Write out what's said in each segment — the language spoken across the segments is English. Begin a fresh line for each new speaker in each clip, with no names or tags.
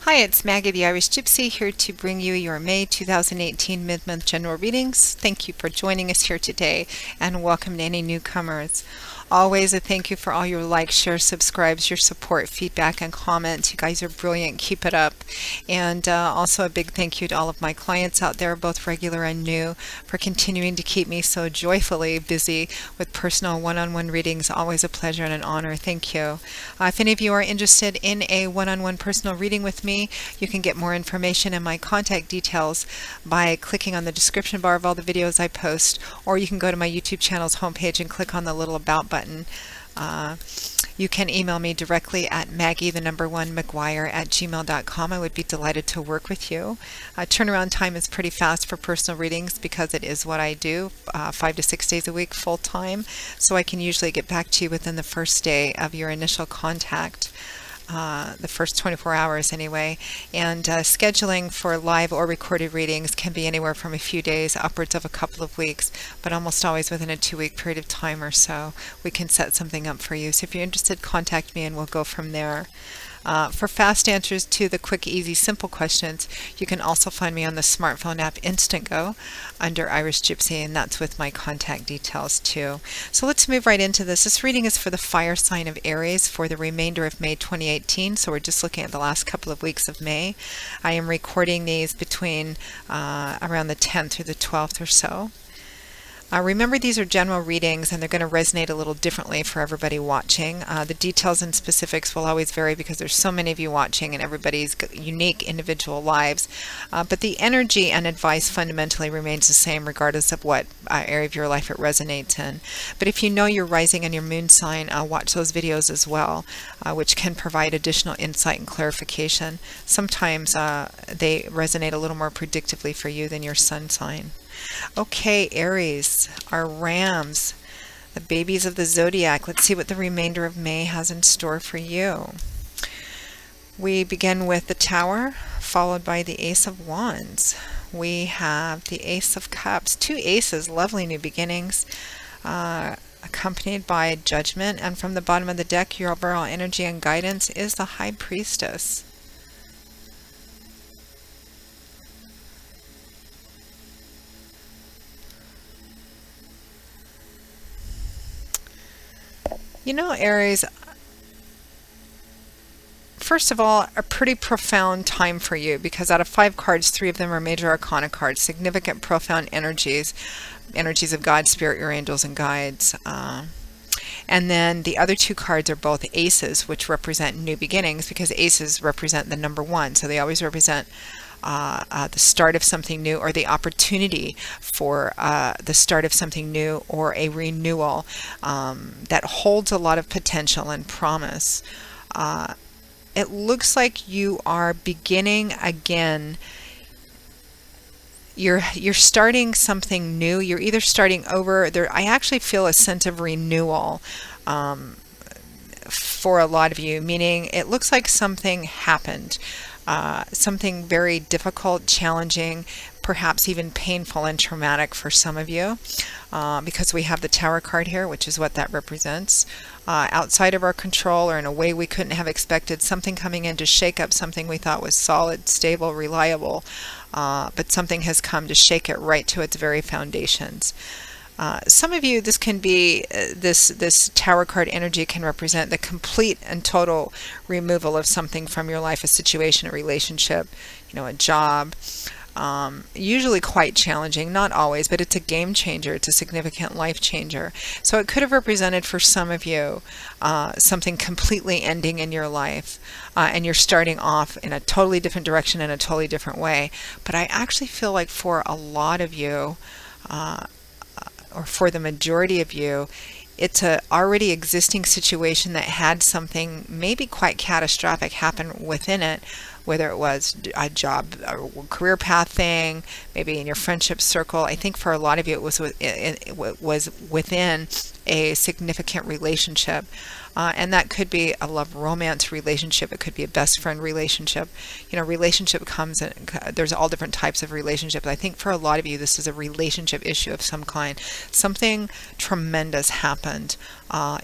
Hi, it's Maggie the Irish Gypsy here to bring you your May 2018 mid-month general readings. Thank you for joining us here today and welcome to any newcomers. Always a thank you for all your likes, shares, subscribes, your support, feedback, and comments. You guys are brilliant. Keep it up. And also a big thank you to all of my clients out there, both regular and new, for continuing to keep me so joyfully busy with personal one-on-one readings. Always a pleasure and an honor. Thank you. If any of you are interested in a one-on-one personal reading with me, you can get more information and my contact details by clicking on the description bar of all the videos I post, or you can go to my YouTube channel's homepage and click on the little About button. You can email me directly at maggie1mcguire@gmail.com. I would be delighted to work with you. Turnaround time is pretty fast for personal readings because it is what I do 5 to 6 days a week full time, so I can usually get back to you within the first day of your initial contact. The first 24 hours anyway, and scheduling for live or recorded readings can be anywhere from a few days upwards of a couple of weeks, but almost always within a 2-week period of time or so we can set something up for you. So if you're interested, contact me and we'll go from there. For fast answers to the quick, easy, simple questions, you can also find me on the smartphone app Instantgo under Irish Gypsy, and that's with my contact details too. So let's move right into this. This reading is for the fire sign of Aries for the remainder of May 2018, so we're just looking at the last couple of weeks of May. I am recording these between around the 10th through the 12th or so. Remember, these are general readings and they're going to resonate a little differently for everybody watching. The details and specifics will always vary because there's so many of you watching and everybody's unique individual lives. But the energy and advice fundamentally remains the same regardless of what area of your life it resonates in. But if you know your rising and your moon sign, watch those videos as well, which can provide additional insight and clarification. Sometimes they resonate a little more predictively for you than your sun sign. Okay, Aries, our rams, the babies of the zodiac. Let's see what the remainder of May has in store for you. We begin with the Tower, followed by the Ace of Wands. We have the Ace of Cups, 2 aces, lovely new beginnings, accompanied by Judgment. And from the bottom of the deck, your overall energy and guidance is the High Priestess. You know, Aries, first of all, a pretty profound time for you because out of 5 cards, 3 of them are major arcana cards, significant, profound energies of God, Spirit, your angels, and guides. And then the other 2 cards are both aces, which represent new beginnings because aces represent the number 1. So they always represent the start of something new or the opportunity for the start of something new or a renewal that holds a lot of potential and promise. It looks like you are beginning again. You're starting something new. You're either starting over. I actually feel a sense of renewal for a lot of you, meaning it looks like something happened. Something very difficult, challenging, perhaps even painful and traumatic for some of you, because we have the Tower card here, which is what that represents. Outside of our control or in a way we couldn't have expected, something coming in to shake up something we thought was solid, stable, reliable, but something has come to shake it right to its very foundations. Some of you, this can be, this Tower card energy can represent the complete and total removal of something from your life, a situation, a relationship, you know, a job. Usually quite challenging, not always, but it's a game changer. It's a significant life changer. So it could have represented for some of you something completely ending in your life, and you're starting off in a totally different direction in a totally different way. But I actually feel like for a lot of you, or for the majority of you, it's a already existing situation that had something maybe quite catastrophic happen within it, whether it was a job, a career path thing, maybe in your friendship circle. I think for a lot of you it was within a significant relationship. And that could be a love romance relationship. It could be a best friend relationship. You know, relationship comes in, there's all different types of relationships. I think for a lot of you, this is a relationship issue of some kind. Something tremendous happened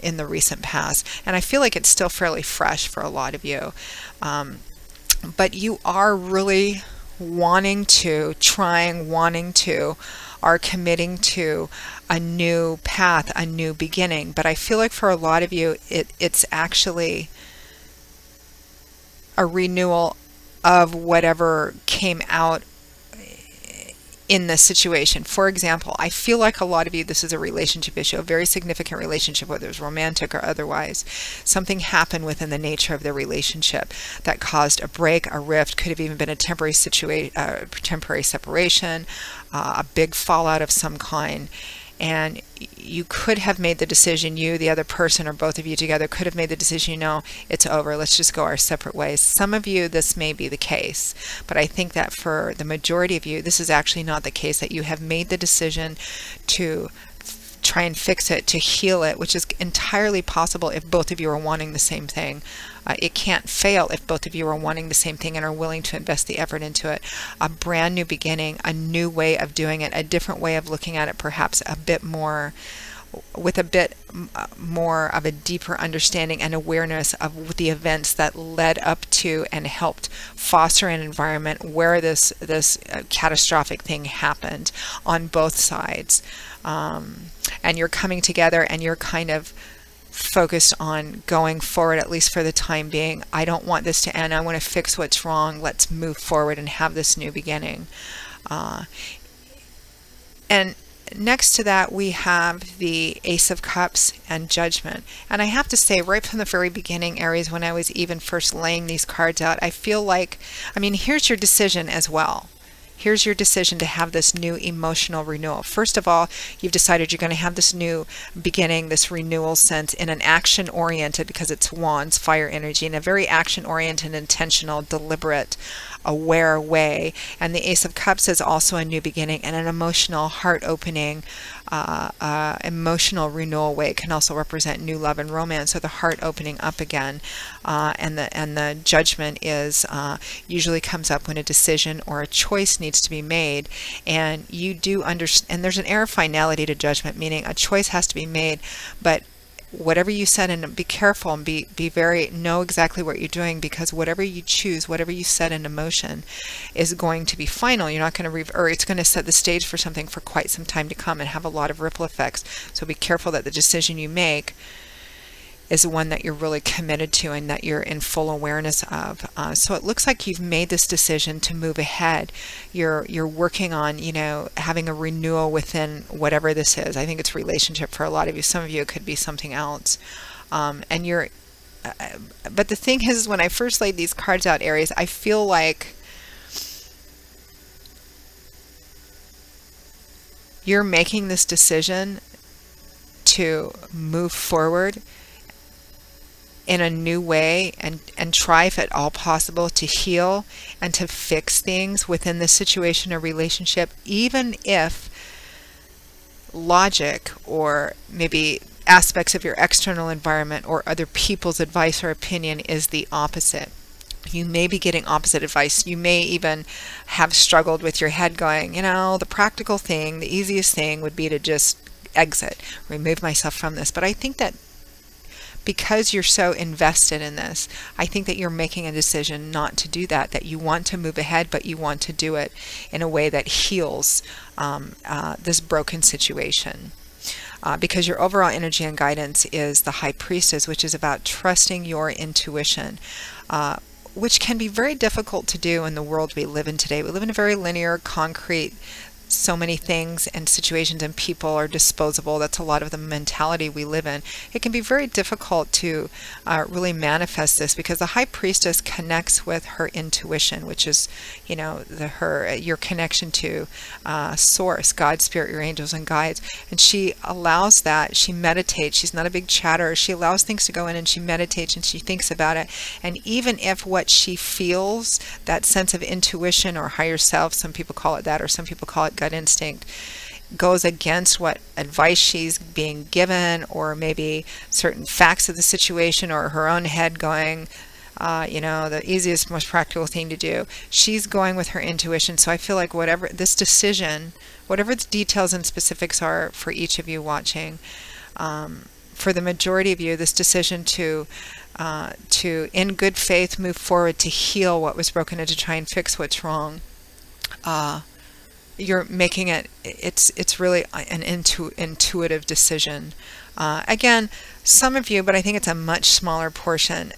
in the recent past. And I feel like it's still fairly fresh for a lot of you. but you are really wanting to, are committing to a new path, a new beginning. But I feel like for a lot of you, it's actually a renewal of whatever came out in this situation. For example, I feel like a lot of you, this is a relationship issue, a very significant relationship, whether it's romantic or otherwise. Something happened within the nature of the relationship that caused a break, a rift, could have even been a temporary temporary separation, a big fallout of some kind. And you could have made the decision, you, the other person, or both of you together could have made the decision, you know, it's over, let's just go our separate ways. Some of you, this may be the case, but I think that for the majority of you, this is actually not the case, that you have made the decision to try and fix it, to heal it, which is entirely possible if both of you are wanting the same thing. It can't fail if both of you are wanting the same thing and are willing to invest the effort into it. A brand new beginning, a new way of doing it, a different way of looking at it, perhaps a bit more, with a bit more of a deeper understanding and awareness of the events that led up to and helped foster an environment where this catastrophic thing happened on both sides. And you're coming together and you're kind of focused on going forward, at least for the time being. I don't want this to end. I want to fix what's wrong. Let's move forward and have this new beginning. And next to that, we have the Ace of Cups and Judgment. And I have to say, right from the very beginning, Aries, when I was even first laying these cards out, I feel like, I mean, here's your decision as well. Here's your decision to have this new emotional renewal. First of all, you've decided you're going to have this new beginning, this renewal sense in an action-oriented, because it's wands, fire energy, in a very action-oriented, intentional, deliberate, aware way. And the Ace of Cups is also a new beginning and an emotional, heart-opening, emotional renewal way. It can also represent new love and romance, so the heart opening up again. And the Judgment is usually comes up when a decision or a choice needs to be made, and you do understand. And there's an air of finality to Judgment, meaning a choice has to be made, but whatever you set in, be careful and know exactly what you're doing, because whatever you choose, whatever you set into motion is going to be final. You're not going to, or it's going to set the stage for something for quite some time to come and have a lot of ripple effects. So be careful that the decision you make is one that you're really committed to and that you're in full awareness of. So it looks like you've made this decision to move ahead. You're working on, you know, having a renewal within whatever this is. I think it's relationship for a lot of you. Some of you, it could be something else. And you're, but the thing is, when I first laid these cards out, Aries, I feel like you're making this decision to move forward in a new way and try, if at all possible, to heal and to fix things within this situation or relationship, even if logic or maybe aspects of your external environment or other people's advice or opinion is the opposite. You may be getting opposite advice. You may even have struggled with your head going, you know, the practical thing, the easiest thing would be to just exit, remove myself from this. But I think that because you're so invested in this, I think that you're making a decision not to do that, that you want to move ahead, but you want to do it in a way that heals this broken situation. Because your overall energy and guidance is the High Priestess, which is about trusting your intuition, which can be very difficult to do in the world we live in today. We live in a very linear, concrete, so many things and situations and people are disposable. That's a lot of the mentality we live in. It can be very difficult to really manifest this, because the High Priestess connects with her intuition, which is, you know, your connection to Source, God, Spirit, your angels and guides. And she allows that. She meditates. She's not a big chatterer. She allows things to go in and she meditates and she thinks about it. And even if what she feels, that sense of intuition or higher self, some people call it that, or some people call it gut instinct, goes against what advice she's being given, or maybe certain facts of the situation, or her own head going, you know, the easiest, most practical thing to do. She's going with her intuition. So I feel like whatever this decision, whatever the details and specifics are for each of you watching, for the majority of you, this decision to in good faith move forward to heal what was broken and to try and fix what's wrong. You're making it's really an intuitive decision. Again, some of you, but I think it's a much smaller portion.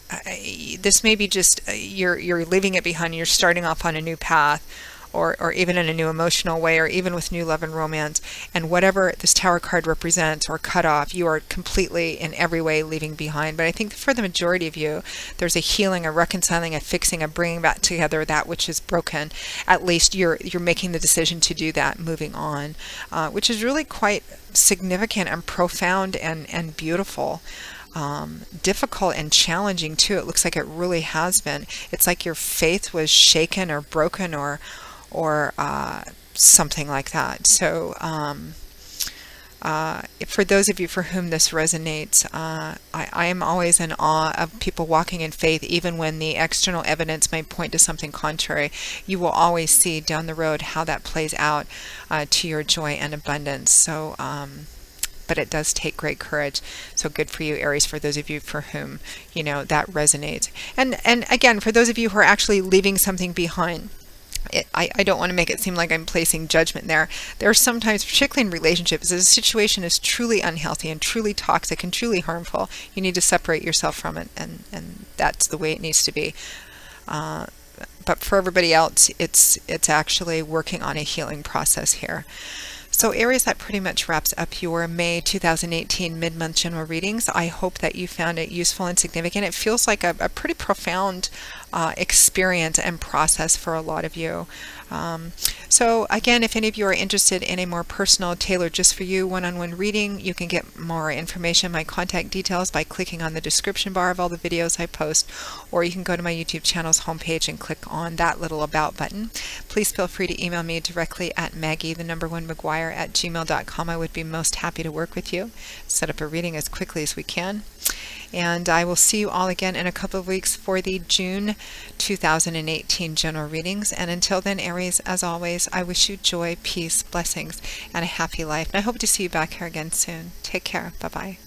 This may be just you're leaving it behind. You're starting off on a new path, or even in a new emotional way, or even with new love and romance. And whatever this Tower card represents or cut off, you are completely in every way leaving behind. But I think for the majority of you, there's a healing, a reconciling, a fixing, a bringing back together that which is broken. At least you're making the decision to do that, moving on, which is really quite significant and profound and beautiful. Difficult and challenging too. It looks like it really has been. It's like your faith was shaken or broken or something like that. So for those of you for whom this resonates, I am always in awe of people walking in faith, even when the external evidence may point to something contrary. You will always see down the road how that plays out to your joy and abundance. So but it does take great courage. So good for you, Aries, for those of you for whom, you know, that resonates. And again, for those of you who are actually leaving something behind, I don't want to make it seem like I'm placing judgment there. There are sometimes, particularly in relationships, as a situation is truly unhealthy and truly toxic and truly harmful, you need to separate yourself from it, and that's the way it needs to be. But for everybody else, it's actually working on a healing process here. So Aries, that pretty much wraps up your May 2018 mid-month general readings. I hope that you found it useful and significant. It feels like a pretty profound experience and process for a lot of you. So again, if any of you are interested in a more personal, tailored just for you one-on-one reading, you can get more information, my contact details, by clicking on the description bar of all the videos I post, or you can go to my YouTube channel's homepage and click on that little About button. Please feel free to email me directly at Maggie1McGuire@gmail.com. I would be most happy to work with you, set up a reading as quickly as we can. And I will see you all again in a couple of weeks for the June 2018 general readings. And until then, Aries, as always, I wish you joy, peace, blessings, and a happy life. And I hope to see you back here again soon. Take care. Bye-bye.